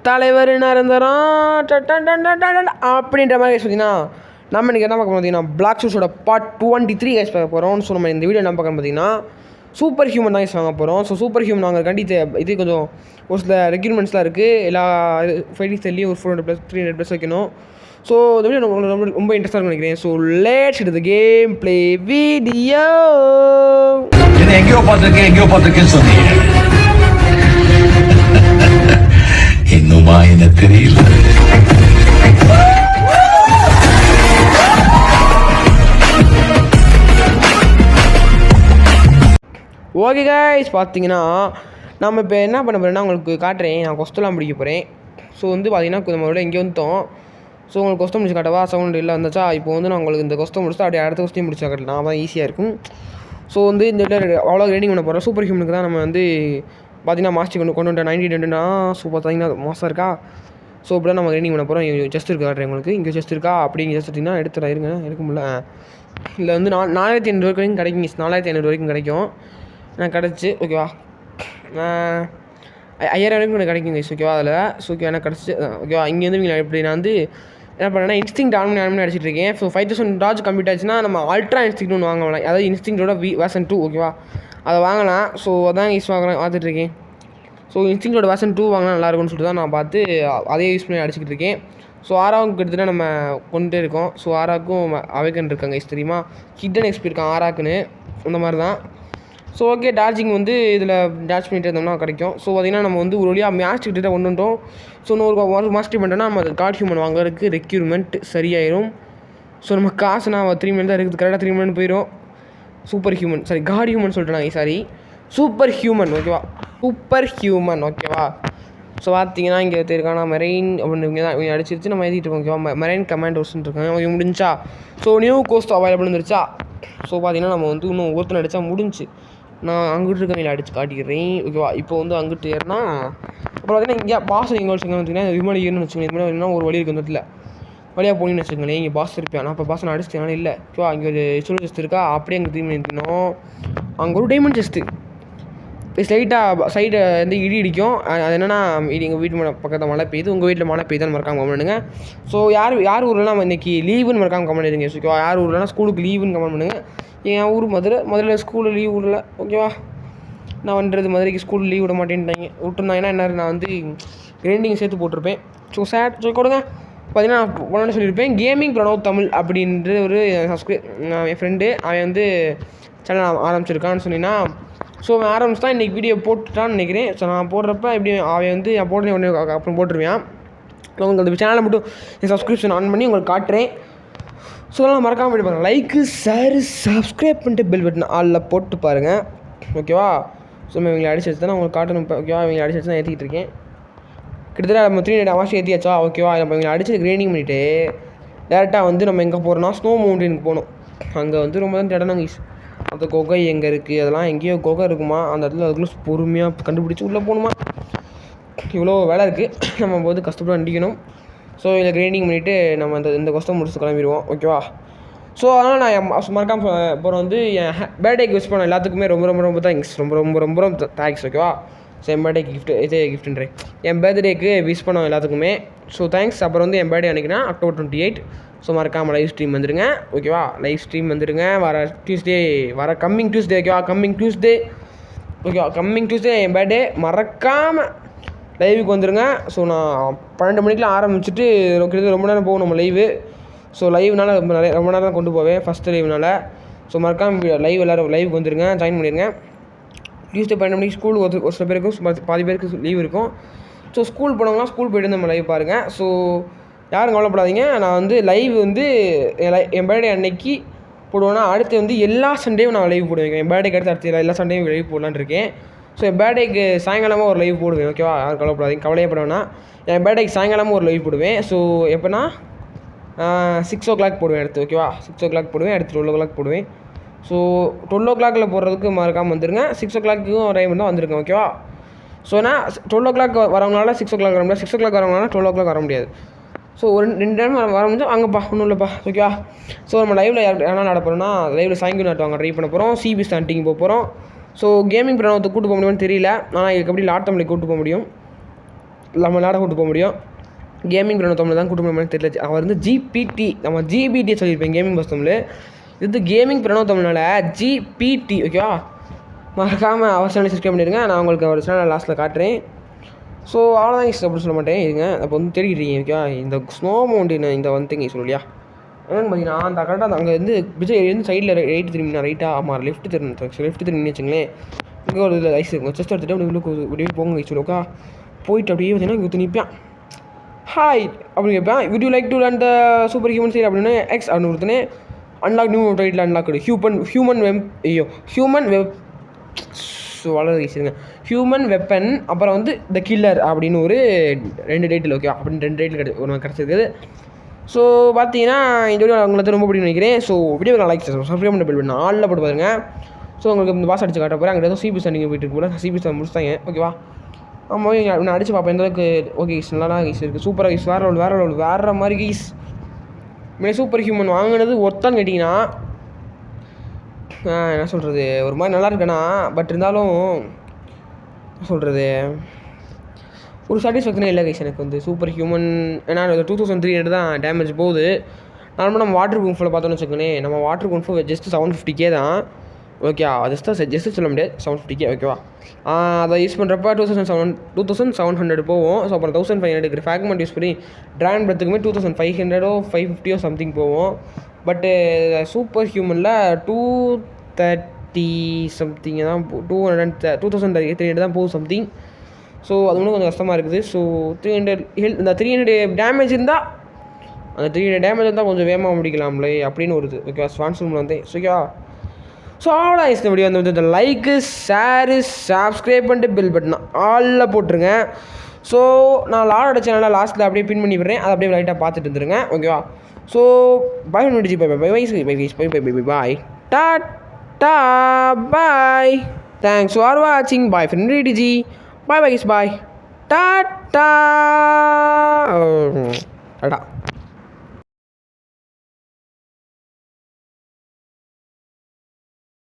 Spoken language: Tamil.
தலைவர் நிரந்தரம் அப்படின்ற மாதிரி பார்த்தீங்கன்னா நம்ம இன்றைக்கி என்ன பார்க்க பார்த்தீங்கன்னா பிளாக் ஷூஸோட பார்ட் 23 கைஸ் பார்க்க போகிறோம். ஸோ நம்ம இந்த வீடியோ என்ன பார்க்க பார்த்தீங்கன்னா சூப்பர் ஹியூமன் தான் கைஸ் வாங்க போகிறோம். ஸோ சூப்பர் ஹியூமன் வாங்குறதுக்காண்டி இது கொஞ்சம் ஒரு சில ரெக்யூர்மெண்ட்ஸ்லாம் இருக்குது. எல்லா ஃபைட்டிங் செல்லையும் ஒரு 400+ 300+ வைக்கணும். ஸோ இந்த வீடியோ ரொம்ப இன்ட்ரெஸ்ட்டாக நினைக்கிறேன். So lads it the game play video. எங்கேயோ பார்த்துருக்கேன்னு சொன்னீங்க, இன்னுமா என்ன தெரியல. ஓகே கைஸ், பார்த்தீங்கன்னா நம்ம இப்போ என்ன பண்ண போகிறேன்னா உங்களுக்கு காட்டுறேன். நான் கொஸ்டெல்லாம் பிடிக்க போகிறேன். ஸோ வந்து பார்த்தீங்கன்னா நம்மளோட இங்கே வந்துட்டோம். ஸோ உங்களுக்கு கொஸ்டம் முடிச்சு காட்டவா? சவுண்ட் இல்லை வந்துச்சா? இப்போ வந்து நான் உங்களுக்கு இந்த கொஸ்டம் முடிச்சுட்டு அப்படியே அடுத்த கொஸ்டின் முடிச்சா காட்டலாம். அதான் ஈஸியாக இருக்கும். ஸோ வந்து இந்த அவ்வளோ ரெடிங் பண்ண போகிறோம். சூப்பர் ஹியூமனுக்கு தான் நம்ம வந்து பார்த்தீங்கன்னா மாஸ்டர் கொண்டு வந்துட்டோம். 90 ஸோ பார்த்தீங்கன்னா மாதம் இருக்கா? ஸோ இப்படி நம்ம ரெடிங் பண்ண போகிறோம். இங்கே ஜஸ்ட் இருக்கா காட்டுறேன் உங்களுக்கு. இங்கே ஜஸ்ட் இருக்கா? அப்படி இங்கே ஜஸ்ட் எடுத்திங்கன்னா எடுக்க முடியல. இல்லை வந்து 4500 வரைக்கும் கிடைக்கும். 4500 வரைக்கும் கிடைக்கும். நான் கிடச்சி ஓகேவா, 5000 வரைக்கும் எனக்கு கிடைக்கும் கைஸ் ஓகேவா. அதில் ஸோ ஓகே எனக்கு கிடச்சி ஓகேவா. இங்கே வந்து நீங்கள் எப்படி நான் வந்து என்ன பண்ணேன்னா இன்ஸ்டிங் ஆன் பண்ணி அடிச்சிட்டு இருக்கேன். ஸோ 5000 டாஜ் கம்ப்ளீட் ஆச்சுன்னா நம்ம அல்ட்ரா இன்ஸ்டிங் ஒன்று வாங்கலாம். அதாவது இன்ஸ்டிங்கோட வேர்ஷன் 2 ஓகேவா, அதை வாங்கலாம். ஸோ அதான் யூஸ் பார்த்துட்ருக்கேன். ஸோ இன்ஸ்டிங்கோட வேர்ஷன் 2 வாங்கினா நல்லாயிருக்கும்னு சொல்லிட்டு தான் நான் பார்த்து அதே யூஸ் பண்ணி அடிச்சுக்கிட்டு இருக்கேன். ஸோ ஆராவுக்கு கிட்டத்தட்ட நம்ம கொண்டுட்டே இருக்கோம். ஸோ ஆராவுக்கும் அவைக்கன் இருக்காங்க கைஸ் தெரியுமா, ஹிட்டன் எக்ஸ்பி இருக்கான் ஆராக்குன்னு, அந்த மாதிரி தான். ஸோ ஓகே, டார்ஜிங் வந்து இதில் டார்ஜ் பண்ணிட்டு இருந்தோம்னா கிடைக்கும். ஸோ பார்த்திங்கன்னா நம்ம வந்து ஒரு வழியாக மேட்ச் கிட்ட கொண்டுட்டோம். ஸோ ஒரு மாஸ்டர் பண்ணிட்டோம்னா நம்ம காட் ஹியூமன் வாங்குறதுக்கு ரெக்யூர்மெண்ட் சரியாயிரும். ஸோ நம்ம காசு நான் 3 மில்லியன் தான் இருக்குது, கரெக்டாக 3 மில்லியன் போயிடும். சூப்பர் ஹியூமன் காட் ஹியூமன் சொல்லிட்டேன் சூப்பர் ஹியூமன் ஓகேவா, சூப்பர் ஹியூமன் ஓகேவா. ஸோ பார்த்தீங்கன்னா இங்கே இருக்கானா மெரெயின் அப்படின்னு இங்கே தான் இவங்க அடிச்சிருச்சு. நம்ம எழுதிட்டு இருக்கோம் ஓகேவா. மெரெயின் கமாண்டோஸ்ன்னு இருக்காங்க. அவங்க முடிஞ்சா ஸோ நியூ கோஸ்ட் அவைலபிள் வந்துருச்சா. ஸோ பார்த்தீங்கன்னா நம்ம வந்து இன்னும் ஒருத்தனை அடித்தா முடிஞ்சு. நான் அங்கிட்டு இருக்கவங்களை அடித்து காட்டிக்கிறேன் ஓகேவா. இப்போ வந்து அங்கிட்டு ஏறினா அப்புறம் பார்த்தீங்கன்னா இங்கே பாஸ் எங்கே வச்சுக்கோங்க பார்த்தீங்கன்னா இது மாதிரி ஏறணும்னு வச்சுக்கோங்க. இது மாதிரி ஒரு வழி இருக்குது அந்த இடத்துல வழியாக போனீங்கன்னு வச்சுக்கோங்களேன். இங்கே பாஸ் இருப்பேன். நான் இப்போ பாஸ் நான் அடிச்சிட்டேன் இல்லை ஓகேவா. இங்கே ஒரு சூழல் செஸ்ட் இருக்கா, அப்படியே அங்கே திரும்பி நிற்கணும். அங்கே ஒரு டைமண்ட் செஸ்ட்டு ஸ்லைட்டாக சைடு வந்து இடி இடிக்கும். அது என்னென்னா எங்கள் வீட்டு பக்கத்தில் மழை பெய்யுது, உங்கள் வீட்டில் மழை பெய்யுதான்னு மறக்காம கமெண்ட் பண்ணுங்க. ஸோ யார் ஊரில் நம்ம இன்றைக்கி லீவுன்னு மறக்காம கமெண்ட் பண்ணுங்க ஓகேவா. யார் ஊர்லனா ஸ்கூலுக்கு லீவுன்னு கமெண்ட் பண்ணுங்கள். என் ஊர் முதல்ல ஸ்கூலில் லீவ் விடல ஓகேவா. நான் பண்ணுறது மதுரைக்கு ஸ்கூல் லீவ் விட மாட்டேன்ட்டாங்க. விட்டுருந்தாங்கன்னா என்ன நான் வந்து கிரைண்டிங் சேர்த்து போட்டிருப்பேன். ஸோ சேட் கொடுங்க பார்த்தீங்கன்னா நான் சொல்லியிருப்பேன். கேமிங் பிரணவ் தமிழ் அப்படின்ற ஒரு என் ஃப்ரெண்டு அவன் வந்து சேனல் ஆரம்பிச்சிருக்கான்னு சொன்னீங்கன்னா. ஸோ அவன் ஆரம்பிச்சு தான் இன்றைக்கி வீடியோ போட்டுட்டான்னு நினைக்கிறேன். ஸோ நான் போடுறப்ப இப்படி அவன் வந்து நான் போடுறேன் உடனே அப்புறம் போட்டுருவேன். உங்களுக்கு அந்த சேனலை மட்டும் என் சப்ஸ்கிரிப்ஷன் ஆன் பண்ணி உங்களுக்கு காட்டுறேன். ஸோ அதெல்லாம் மறக்காமல் போய்ட்டு பாருங்கள். லைக்கு ஷேர் சப்ஸ்கிரைப் பண்ணிட்டு பெல் பட்டன் ஆளில் போட்டு பாருங்கள் ஓகேவா. ஸோ இவங்களை அடிச்சு வச்சு தான் உங்களுக்கு காட்டணும் இப்போ ஓகேவா. இவங்களை அடிச்சு வச்சு தான் ஏற்றிக்கிட்டு இருக்கேன். கிட்டத்தட்ட நம்ம 3 மாதம் ஏற்றியாச்சா ஓகேவா. நம்ம இவங்களை அடிச்சு கிரைண்டிங் பண்ணிவிட்டு டேரெக்டாக வந்து நம்ம எங்கே போகிறோன்னா ஸ்னோ மவுண்டனுக்கு போகணும். அங்கே வந்து ரொம்ப தான் இடம்னாங்க அந்த குகை எங்கே இருக்குது, அதெல்லாம் எங்கேயோ குகை இருக்குமா, அந்த இடத்துல அதுக்குள்ளே பொறுமையாக கண்டுபிடிச்சி உள்ளே போகணுமா. இவ்வளோ வேலை இருக்குது, நம்ம வந்து கஷ்டப்பட்டு அடிக்கணும். ஸோ இதில் கிரைண்டிங் பண்ணிவிட்டு நம்ம இந்த கஷ்டம் முடிச்சு கிளம்பிடுவோம் ஓகேவா. ஸோ அதனால் நான் மறக்காமல் அப்புறம் வந்து என் பர்த்டேக்கு விஷ் பண்ண எல்லாத்துக்குமே ரொம்ப தேங்க்ஸ், ரொம்ப தேங்க்ஸ் ஓகேவா. ஸோ என் பர்த்டே கிஃப்ட்டுன்றேன் என் பர்த்டேக்கு விஷ் பண்ணோம் எல்லாத்துக்குமே. So thanks. அப்புறம் வந்து என் பர்த்டே அன்றைக்கினா October 28. ஸோ மறக்காமல் லைவ் ஸ்ட்ரீம் வந்துடுங்க ஓகேவா. லைவ் ஸ்ட்ரீம் வந்துடுங்க கம்மிங் டியூஸ்டே ஓகேவா. கம்மிங் டியூஸ்டே என் பர்த்டே மறக்காமல் லைவுக்கு வந்துடுங்க. ஸோ நான் 12 மணிக்கெலாம் ஆரம்பிச்சுட்டு கிட்டத்தட்ட ரொம்ப நேரம் போகும் நம்ம லைவு. ஸோ லைவ்னால ரொம்ப நேரம் தான் கொண்டு போவேன் ஃபஸ்ட்டு லைவ்னால. ஸோ மறக்காமல் எல்லோரும் லைவுக்கு வந்துடுங்க, ஜாயின் பண்ணிடுங்க. டியூஸ்டே 12 மணிக்கு ஸ்கூல் ஒரு சில பேருக்கும் பாதி பேருக்கு லீவ் இருக்கும். ஸோ ஸ்கூல் போனவங்களாம் ஸ்கூல் போய்ட்டு நம்ம லைவ் பாருங்கள். ஸோ யாரும் கவலைப்படாதீங்க. நான் வந்து லைவ் வந்து என் பர்த்டே அன்னைக்கு போடுவேன்னா அடுத்து வந்து எல்லா சண்டேயும் நான் லைவ் போடுவேன். என் பர்த்டேக்கு அடுத்து எல்லா சண்டேயும் லைவ் போடலான்னு இருக்கேன். ஸோ என் பர்த்டேக்கு சாயங்காலமாக ஒரு லைவ் போடுவேன் ஓகேவா. யாரும் கவலையப்படாதீங்க. என் பர்த்டேக்கு சாயங்காலமாக ஒரு லைவ் போடுவேன். ஸோ எப்போனா 6 o'clock போடுவேன் அடுத்து ஓகேவா. 6 o'clock போடுவேன், அடுத்து 12 o'clock போடுவேன். ஸோ 12 o'clock போடுறதுக்கு மறக்காமல் வந்துடுங்க. 6 o'clock டைம் தான் வந்துருங்க ஓகேவா. ஸோ நான் 12 o'clock வரவங்களால 6 o'clock வர முடியாது, 6 o'clock வரவங்களால 12 o'clock வர முடியாது. ஸோ ஒரு 2 டைம் வர முடிஞ்சோம் அங்கேப்பா ஒன்றும் இல்லைப்பா ஓகேவா. ஸோ நம்ம லைவில் யாரெல்லாம் நட போகிறோம்னா லைவில் சாயங்காலம் நாட்டுவாங்க ட்ரை பண்ண போகிறோம். சிபிஎஸ் ஹண்டிங் போக போகிறோம். ஸோ கேமிங் பிரணவத்தை கூட்டு போக முடியும்னு தெரியல. ஆனால் இதுக்கு எப்படி லாட் தமிழை கூட்டு போக முடியும். நம்ம விளையாட கூட்டு போக முடியும். கேமிங் ப்ரணவ் தமிழ் தான் கூட்டு போக தெரியல. அவர் வந்து ஜிபிடி, நம்ம ஜிபிடியை சொல்லியிருப்பேன் கேமிங் பஸ் தமிழ். இது கேமிங் ப்ரணவ் தமிழ்னால ஜிபிடி. ஓகேவா, மறக்காமல் அவர் சேனல் சப்ஸ்கிரைப் பண்ணிடுங்க. நான் உங்களுக்கு அவர் சேனல் லாஸ்ட்டில் காட்டுறேன். ஸோ அவ்வளோதான் இஸ் அப்படி சொல்ல மாட்டேன். இருங்க, அப்போ வந்து தெரிவிக்கிறீங்க. ஓகேவா, இந்த ஸ்னோ மவுண்டன் இந்த வந்துங்க சொல்லியா என்னென்னு பார்த்தீங்கன்னா, அந்த கரெக்டாக அங்கே வந்து விஜய் இருந்து சைடில் ரைட்டு திரும்பினா ரைட்டாக ஆமாம் லெஃப்ட் திரும்பின்னு வச்சுங்களேன். இங்கே ஒரு இதில் ஐஸ் இருக்கும். செஸ்ட் எடுத்துகிட்டு அப்படி உள்ளே இப்படியே போங்க ஐஸ் ஓகா. போயிட்டு அப்படியே பார்த்தீங்கன்னா இங்கே ஒருத்தர் நிற்பான். ஹாய் அப்படி கேட்பேன். would you like to learn the super human side அப்படின்னு எக்ஸ் அப்படின்னு ஒருத்தனே unlock new title unlock human web so வளர வச்சுருங்க ஹியூமன் வெப்பன். அப்புறம் வந்து த கில்லர் அப்படின்னு ஒரு 2 டைட்டில். ஓகே, அப்படின்னு 2 டைட்டில் ஒன்று கிடச்சிருக்குது. ஸோ பார்த்தீங்கன்னா இந்த வீடியோ உங்களுக்கு ரொம்ப பிடிக்கும் நினைக்கிறேன். ஸோ வீடியோ லைக் சப்ஸ்கிரைப் பண்ண பில் பண்ணி ஆளில் போட்டு பாருங்க. ஸோ உங்களுக்கு இந்த பாஸ் அடிச்சு காட்ட போகிறேன். அங்கே ஏதோ சிபி ஸ்டாண்டிங் போயிட்டு இருக்கு போல. சிபி ஸ்டாண்ட் முடிச்சிட்டாங்க. ஓகேவா, ஆமாம் நான் அடிச்சு பார்ப்பேன் எந்த அளவுக்கு. ஓகே கைஸ், நல்லா கைஸ் இருக்குது. சூப்பராக கைஸ், வேறு மாதிரி கைஸ். மேலே சூப்பர் ஹியூமன் வாங்கினது ஒருத்தான்னு கேட்டிங்கன்னா என்ன சொல்கிறது, ஒரு மாதிரி நல்லா இருக்கேண்ணா. பட் இருந்தாலும் சொல்கிறது ஒரு சாட்டிஸ்ஃபேக்ஷனே இல்லை கைஸ் எனக்கு வந்து சூப்பர் ஹியூமன். ஏன்னா 2300 தான் டேமேஜ் போகுது. நார்மலாக நம்ம வாட்டர் குன்ஃபில் பார்த்தோன்னு வச்சுக்கோங்களேன். நம்ம வாட்டர் குன்ஃபு ஜஸ்ட் 750K தான். ஓகே, ஜஸ்ட்டு சொல்ல முடியாது 750K. ஓகேவா, அதை யூஸ் பண்ணுறப்ப 2700 போகும். ஸோ அப்புறம் 1500 ஃப்ராக்மெண்ட் யூஸ் பண்ணி ட்ராகன் பிரத்துக்குமே 2500 550 சம்திங் போகும். பட்டு சூப்பர் ஹியூமனில் 230 சம்திங் தான் 2300 தான் போகும் சம்திங். ஸோ அது இன்னும் கொஞ்சம் கஷ்டமாக இருக்குது. ஸோ 300 இந்த 300 டேமேஜ் இருந்தால் அந்த 300 டேமேஜ் இருந்தால் கொஞ்சம் வேகமாக முடிக்கலாம்ல அப்படின்னு வருது. ஓகேவா, ஸ்வான்ஸ் ரூமில் வந்து ஓகேவா. ஸோ அவ்வளோ இந்த வீடியோ வந்து லைக்கு ஷேரு சப்ஸ்கிரைப் பண்ணிட்டு பெல் பட்டனா ஆளில் போட்டுருங்க. ஸோ நான் லாடோட சேனலில் லாஸ்ட்டில் அப்படியே பின் பண்ணி விடுறேன். அதை அப்படியே லைட்டாக பார்த்துட்டு இருந்துருங்க. ஓகேவா, ஸோ பாய் முடிச்சு பாய் டாட்டா பாய். தேங்க்ஸ் ஃபார் வாட்சிங். பாய் ஃப்ரெண்ட் டிஜி. பாய் பாய் பாய் டாட்டா.